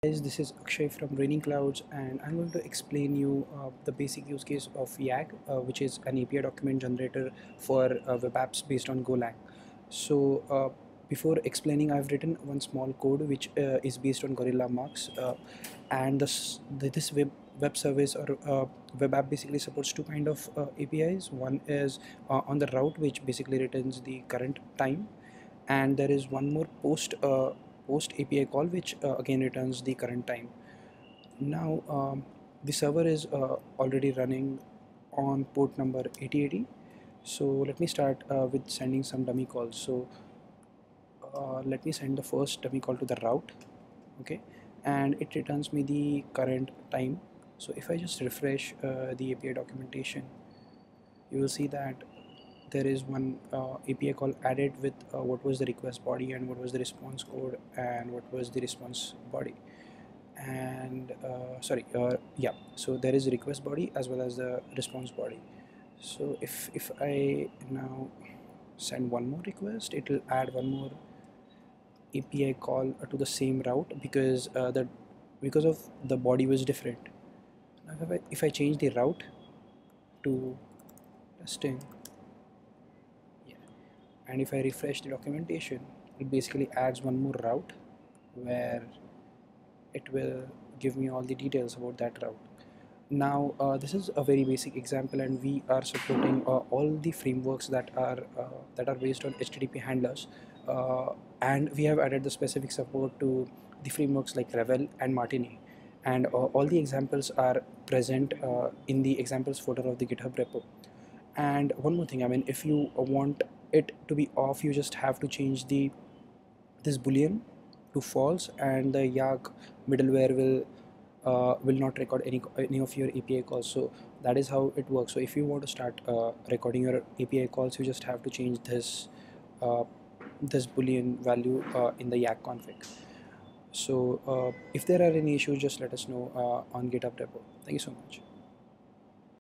Guys, this is Akshay from Raining Clouds, and I'm going to explain you the basic use case of YAAG, which is an API document generator for web apps based on Golang. So before explaining, I've written one small code which is based on Gorilla Marks, and this web service or web app basically supports two kind of APIs. One is on the route, which basically returns the current time, and there is one more post API call which again returns the current time. Now the server is already running on port number 8080. So let me start with sending some dummy calls. So let me send the first dummy call to the route, okay, and it returns me the current time. So if I just refresh the API documentation, you will see that there is one API call added with what was the request body and what was the response code and what was the response body. And yeah, so there is a request body as well as the response body. So if I now send one more request, it will add one more API call to the same route because of the body was different. Now if I change the route to testing, and if I refresh the documentation, it basically adds one more route where it will give me all the details about that route. Now this is a very basic example, and we are supporting all the frameworks that are based on HTTP handlers, and we have added the specific support to the frameworks like Revel and Martini, and all the examples are present in the examples folder of the GitHub repo. And one more thing, I mean, if you want it to be off, you just have to change this boolean to false, and the YAAG middleware will not record any of your API calls. So that is how it works. So if you want to start recording your API calls, you just have to change uh, this boolean value in the YAAG config. So if there are any issues, just let us know on GitHub repo. Thank you so much.